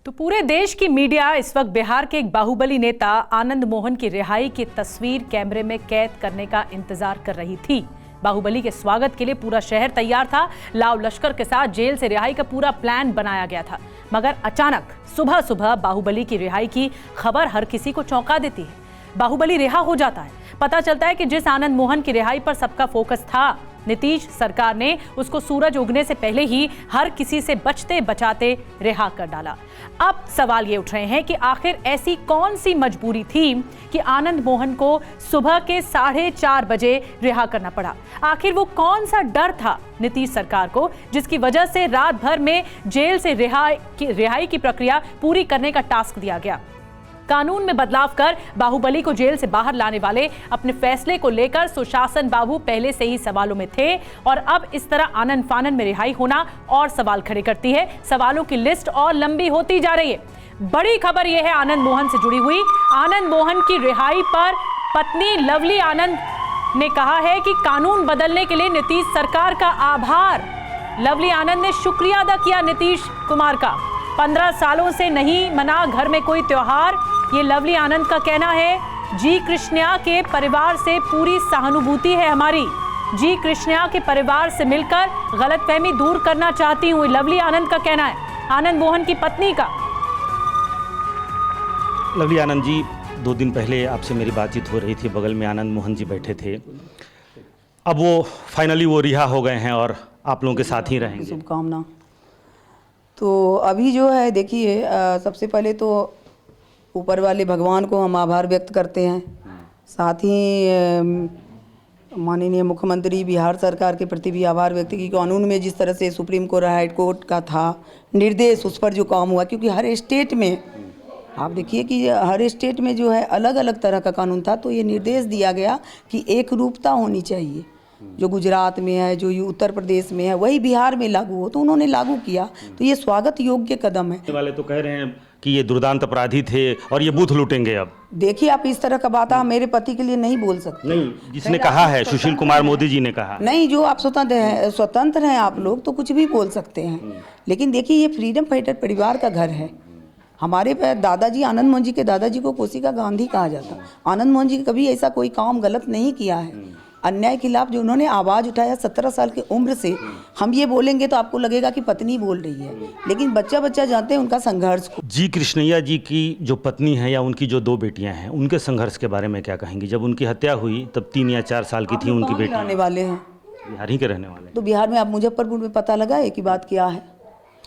तो पूरे देश की मीडिया इस वक्त बिहार के एक बाहुबली नेता आनंद मोहन की रिहाई की तस्वीर कैमरे में कैद करने का इंतजार कर रही थी। बाहुबली के स्वागत के लिए पूरा शहर तैयार था। लाव लश्कर के साथ जेल से रिहाई का पूरा प्लान बनाया गया था, मगर अचानक सुबह सुबह बाहुबली की रिहाई की खबर हर किसी को चौंका देती है। बाहुबली रिहा हो जाता है। पता चलता है कि जिस आनंद मोहन की रिहाई पर सबका फोकस था, नीतीश सरकार ने उसको सूरज उगने से पहले ही हर किसी से बचते बचाते रिहा कर डाला। अब सवाल ये उठ रहे हैं कि आखिर ऐसी कौन सी मजबूरी थी कि आनंद मोहन को सुबह के 4:30 बजे रिहा करना पड़ा। आखिर वो कौन सा डर था नीतीश सरकार को जिसकी वजह से रात भर में जेल से रिहाई की प्रक्रिया पूरी करने का टास्क दिया गया। कानून में बदलाव कर बाहुबली को जेल से बाहर लाने वाले अपने फैसले को लेकर सुशासन बाबू पहले से ही सवालों में थे और अब इस तरह आनन फानन में रिहाई होना और सवाल खड़े करती है। सवालों की लिस्ट और लंबी होती जा रही है। बड़ी खबर यह है आनंद मोहन से जुड़ी हुई। आनंद मोहन की रिहाई पर पत्नी लवली आनंद ने कहा है कि कानून बदलने के लिए नीतीश सरकार का आभार। लवली आनंद ने शुक्रिया अदा किया नीतीश कुमार का। 15 सालों से नहीं मना घर में कोई त्योहार, ये लवली आनंद का कहना है। जी कृष्णया के परिवार से पूरी सहानुभूति है हमारी। जी कृष्णया के परिवार से मिलकर गलतफहमी दूर करना चाहती हूँ, लवली आनंद का कहना है, आनंद मोहन की पत्नी का। लवली आनंद जी, 2 दिन पहले आपसे मेरी बातचीत हो रही थी, बगल में आनंद मोहन जी बैठे थे। अब वो फाइनली वो रिहा हो गए हैं और आप लोगों के साथ ही रहेंगे। शुभकामना। तो अभी जो है देखिए, सबसे पहले तो ऊपर वाले भगवान को हम आभार व्यक्त करते हैं। साथ ही माननीय मुख्यमंत्री बिहार सरकार के प्रति भी आभार व्यक्त की। कानून में जिस तरह से सुप्रीम कोर्ट हाई कोर्ट का था निर्देश, उस पर जो काम हुआ, क्योंकि हर स्टेट में आप देखिए कि हर स्टेट में जो है अलग अलग तरह का कानून था, तो ये निर्देश दिया गया कि एक रूपता होनी चाहिए। जो गुजरात में है, जो उत्तर प्रदेश में है, वही बिहार में लागू हो, तो उन्होंने लागू किया। तो ये स्वागत योग्य कदम है। वाले तो कह रहे हैं कि ये दुर्दांत अपराधी थे और ये बूथ लूटेंगे। अब देखिए, आप इस तरह का बात आप मेरे पति के लिए नहीं बोल सकते। नहीं, जिसने कहा है सुशील कुमार मोदी जी ने कहा। नहीं, जो आप स्वतंत्र हैं आप लोग, तो कुछ भी बोल सकते हैं। लेकिन देखिए, ये फ्रीडम फाइटर परिवार का घर है। हमारे दादाजी, आनंद मोहन जी के दादाजी को कोशिका गांधी कहा जाता। आनंद मोहन जी कभी ऐसा कोई काम गलत नहीं किया है। अन्याय के खिलाफ जो उन्होंने आवाज़ उठाया 17 साल की उम्र से, हम ये बोलेंगे तो आपको लगेगा कि पत्नी बोल रही है, लेकिन बच्चा बच्चा जानते हैं उनका संघर्ष को। जी कृष्णया जी की जो पत्नी है या उनकी जो 2 बेटियां हैं, उनके संघर्ष के बारे में क्या कहेंगी? जब उनकी हत्या हुई तब 3 या 4 साल की थी उनकी बेटी। रहने वाले हैं बिहार ही के रहने वाले। तो बिहार में आप मुजफ्फरपुर में पता लगाए कि बात क्या है।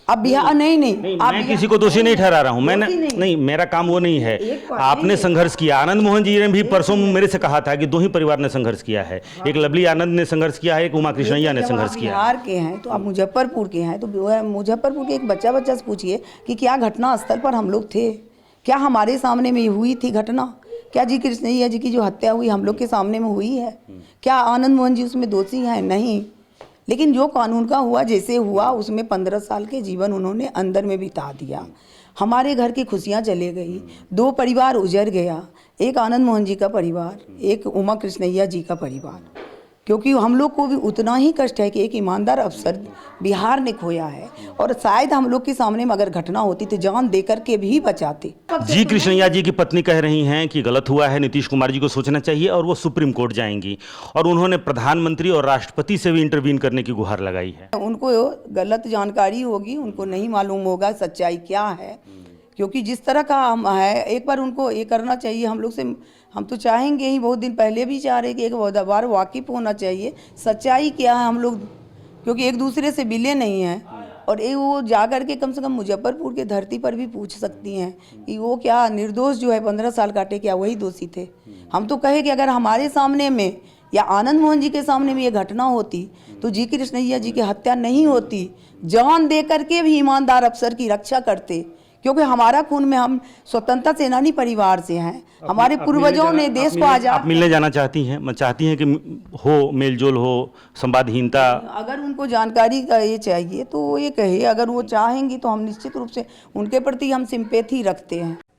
अब बिहार नहीं मैं किसी को दोषी नहीं ठहरा रहा हूँ। मैंने नहीं, मेरा काम वो नहीं है। आपने संघर्ष किया। आनंद मोहन जी ने भी परसों मेरे से कहा था कि 2 ही परिवार ने संघर्ष किया है। एक लवली आनंद ने संघर्ष किया है, एक उमा कृष्णैया ने संघर्ष किया। बिहार के हैं तो आप मुजफ्फरपुर के हैं, तो मुजफ्फरपुर के एक बच्चा से पूछिए कि क्या घटना स्थल पर हम लोग थे, क्या हमारे सामने में हुई थी घटना, क्या जी कृष्णैया जी की जो हत्या हुई हम लोग के सामने में हुई है, क्या आनंद मोहन जी उसमें दोषी हैं? नहीं। लेकिन जो कानून का हुआ, जैसे हुआ, उसमें 15 साल के जीवन उन्होंने अंदर में बिता दिया। हमारे घर की खुशियां चले गई, 2 परिवार उजड़ गया, एक आनंद मोहन जी का परिवार, एक उमा कृष्णैया जी का परिवार। क्योंकि हम लोग को भी उतना ही कष्ट है कि एक ईमानदार अफसर बिहार ने खोया है, और शायद हम लोग के सामने में अगर घटना होती तो जान दे करके भी बचाते। जी कृष्णैया जी की पत्नी कह रही हैं कि गलत हुआ है, नीतीश कुमार जी को सोचना चाहिए, और वो सुप्रीम कोर्ट जाएंगी और उन्होंने प्रधानमंत्री और राष्ट्रपति से भी इंटरवीन करने की गुहार लगाई है। उनको गलत जानकारी होगी, उनको नहीं मालूम होगा सच्चाई क्या है। क्योंकि जिस तरह का हम है, एक बार उनको ये करना चाहिए। हम लोग से हम तो चाहेंगे ही, बहुत दिन पहले भी चाह रहे कि एक बार वाकिफ होना चाहिए सच्चाई क्या है हम लोग, क्योंकि एक दूसरे से मिले नहीं हैं। और ये वो जा कर के कम से कम मुजफ्फरपुर के धरती पर भी पूछ सकती हैं कि वो क्या निर्दोष जो है 15 साल काटे, क्या वही दोषी थे? हम तो कहे कि अगर हमारे सामने में या आनंद मोहन जी के सामने में ये घटना होती तो जी कृष्णैया जी की हत्या नहीं होती। जान दे करके भी ईमानदार अफसर की रक्षा करते, क्योंकि हमारा खून में, हम स्वतंत्रता सेनानी परिवार से हैं। हमारे पूर्वजों ने देश को आजाद। आप मिलने जाना चाहती हैं? मैं चाहती हैं कि हो मेलजोल हो, संवादहीनता। अगर उनको जानकारी का ये चाहिए तो ये कहे, अगर वो चाहेंगी तो हम निश्चित रूप से उनके प्रति हम सिंपैथी रखते हैं।